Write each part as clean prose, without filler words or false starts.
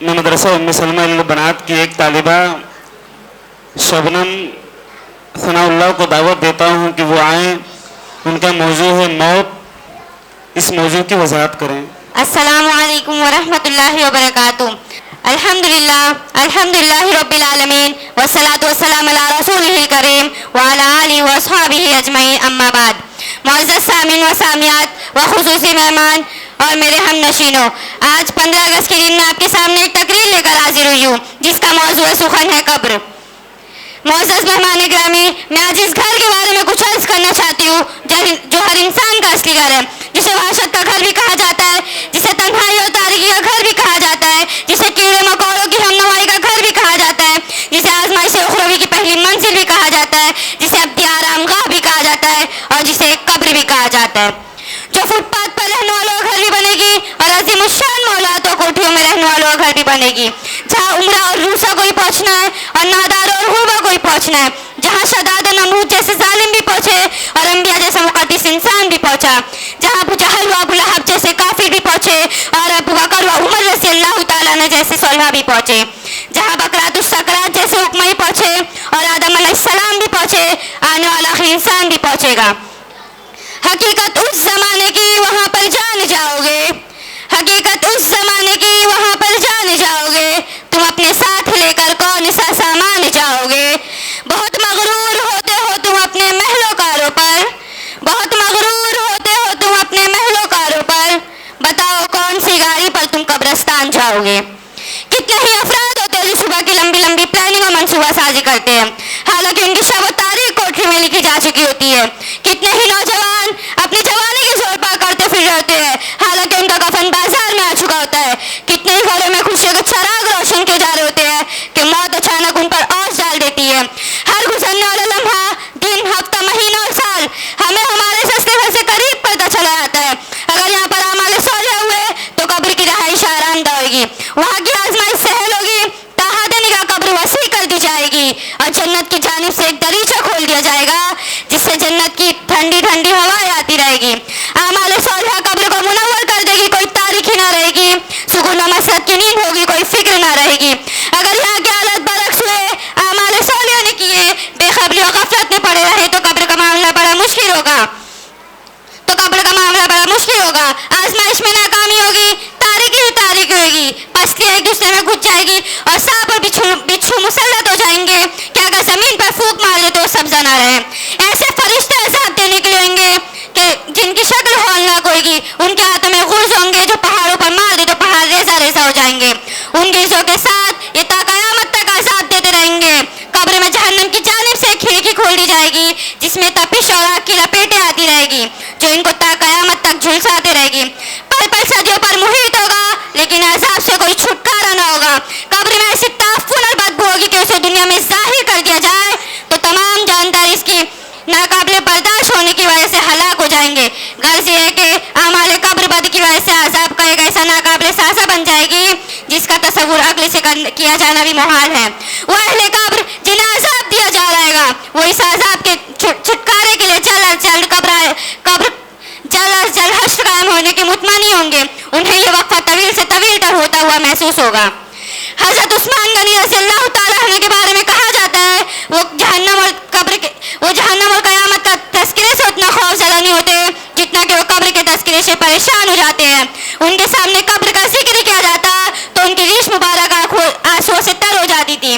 मैं मदरसा उम्मे सलमा बनात की एक तालिबा शबनम सनाउल्लाह को दावत देता हूँ कि वो आएँ। उनका मौजू है मौत। इस मौजू की वजाहत करें। अस्सलामु अलैकुम वरहमतुल्लाहि वबरकातुह। अल्हम्दुलिल्लाह रब्बिल आलमीन वस्सलातु वस्सलामु अला रसूलिहिल करीम व अला आलिहि व अस्हाबिहि अजमईन, अम्मा बाद। मुअज़्ज़ज़ सामीन व सामियात व खुसूसी मेहमान और मेरे हम नशीनों, आज 15 अगस्त के दिन मैं आपके सामने एक तकरीर लेकर हाजिर हुई हूँ जिसका मौजू है सुखन है कब्र। मुअज़्ज़ज़ मेहमान ग्रामी, मैं आज इस घर के बारे में कुछ अर्ज करना चाहती हूँ जो हर इंसान का असली घर है, जिसे वहशत का घर भी कहा जाता है, जिसे तन्हाई और तारीकी का घर भी कहा जाता है, जिसे कीड़े मकोड़ों की हमनवाई का घर भी कहा जाता है, जिसे आजमाइश उखरवी की पहली मंजिल भी कहा जाता है, जिसे अब्दी आरामगाह भी कहा जाता है और जिसे एक कब्र भी कहा जाता है। जो फुटपाथ पर रहने वालों का घर भी बनेगी और अज़ीमुश्शान मौलातों कोठियों में रहने वालों का घर भी बनेगी। जहाँ उम्रा और रूसा को ही पहुँचना है और नादार और हुर्बा को ही पहुँचना है, जहाँ शदाद नमरूद जैसे जालिम भी पहुँचे और अंबिया जैसा मुक़द्दिस इंसान भी पहुँचा, जहाँ अबू जहल व अबू लहब जैसे काफिर भी पहुँचे और अबू बकर व उमर रज़ियल्लाहु तआला अन्हु जैसे सलहा भी पहुँचे, जहाँ बकरातुस सकरात जैसे हुक्म ही पहुँचे और आदम अलैहिस्सलाम भी पहुँचे, आने वाला आखिरी इंसान भी पहुँचेगा। हकीकत उस जमाने की वहाँ पर जान जाओगे, हकीकत उस जमाने की वहाँ पर जान जाओगे, तुम अपने साथ लेकर कौन सा सामान जाओगे। बहुत मगरूर होते हो तुम अपने महलों कारों पर, बहुत मगरूर होते हो तुम अपने महलों कारों पर, बताओ कौन सी गाड़ी पर तुम कब्रिस्तान जाओगे। कितने ही अफराद होते हैं जो सुबह की लंबी लंबी प्लानिंग और मनसूबा साजी करते हैं, हालांकि उनकी शब तारीख कोठरी में लिखी जा चुकी होती है। कितने ही नौजवान अपनी जवानी के जोर पर करते फिर रहे होते हैं, हालांकि उनका कफन बाजार में आ चुका होता है। कितने ही घरों में खुशियों के चराग रोशन किए जा रहे होते हैं कि मौत अचानक उन पर औस डाल देती है। हर गुजरने वाला लम्हा, दिन, हफ्ता, महीना और साल हमें हमारे सस्ते घर से करीब पता चला जाता है। अगर यहाँ पर आमाले सोले हुए तो कब्र की रहाइश आरामदा होगी, वहाँ की आजमाइश सहल होगी, ताहादनी का कब्र वसी कर दी जाएगी और जन्नत की जानिब से एक दरीचा खोल दिया जाएगा जिससे जन्नत की ठंडी ठंडी हवाएं आती रहेगी। आमाले सोलह कब्र को मुनव्वर कर देगी, कोई तारीखी ना रहेगी, सुकून व मसरत की नींद होगी, कोई फिक्र ना रहेगी। अगर यहाँ की हालत बरक्स हुए, आमाले सोलह ने किए, बेखबरी और गफलत में पड़े रहे तो कब्र का मामला बड़ा मुश्किल होगा, आजमाइश में नाकामी होगी, तारीकी ही तारीकी होगी, पस्तियाँ एक दूसरे में घुस जाएगी और सांप और बिच्छू मुसल्लत हो जाएंगे कि अगर जमीन पर फूंक मार दे तो सब्जा ना रहे। ऐसे फरिश्ते अज़ाब देने के लिए होंगे कि जिनकी शक्ल हौलनाक होगी, उनके हाथों में गुर्ज होंगे जो पहाड़ों पर मार दे तो पहाड़ रेजा रेजा हो जाएंगे। उन गिर्जों के साथ ये ता क़यामत तक अज़ाब देते रहेंगे। कब्र में जहन्नम की जानिब से खिड़की खोल दी जाएगी जिसमें तपिश और आग की लपेटें आती रहेगी जो इनको ता क़यामत तक झुलसाते रहेगी। पल पल सदियों पर मुहित होगा लेकिन अज़ाब से कोई छुटकारा ना होगा। कब्र में ऐसी ताफ़ुन और बदबू होगी कि उसे दुनिया में ज़ाहिर कर दिया जाए तो तमाम जानदार इसकी नाकाबिले बर्दाश्त होने की वजह से हलाक हो जाएंगे। गर्ज ये है कि आमाले कब्र बद की वजह से अज़ाब का एक ऐसा नाकाबिले सासा बन जाएगी जिसका तसव्वुर अक्ल से किया जाना भी मुहाल है। वो अहले कब्र जिन्हें अज़ाब दिया जा रहेगा वो इस अज़ाब के छुटकारे के लिए जल्द हश्र कायम होने के मुतमनी होंगे। उन्हें ये वक्फा तवील से तवील तर होता हुआ महसूस होगा। हज़रत उस्मान गनी रज़ियल्लाहु तआला अन्हु के बारे में कहा जाता है वो जहन्नम और क़यामत का तज़किरे से उतना खौफज़दा नहीं होते जितना कि वो कब्र के तज़किरे से परेशान हो जाते हैं। उनके सामने कब्र का जिक्र किया जाता तो उनकी रीश मुबारक आंसुओं से तर हो जाती थी।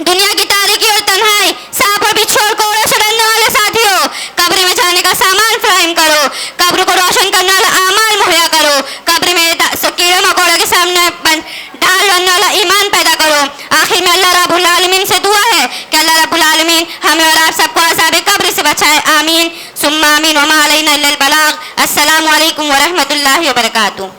दुनिया की तारीकी और तन्हाई, सांप और बिच्छू और कोड़े से डरने वाले साथियों, कब्र में जाने का सामान फराहम करो, कब्र को रोशन करने वाला आमाल मुहैया करो, कब्र में कीड़े मकोड़ों के सामने ढाल बनने वाला ईमान पैदा करो। आखिर में अल्लाह रब्बुल आलमीन से दुआ है कि अल्लाह रब्बुल आलमीन हमें और आप सबको अज़ाब कब्र से बचाए। आमीन सुम्मा आमीन व मा अलैना इल्लल बलाग। अस्सलामु अलैकुम व रहमतुल्लाहि व बरकातुहू।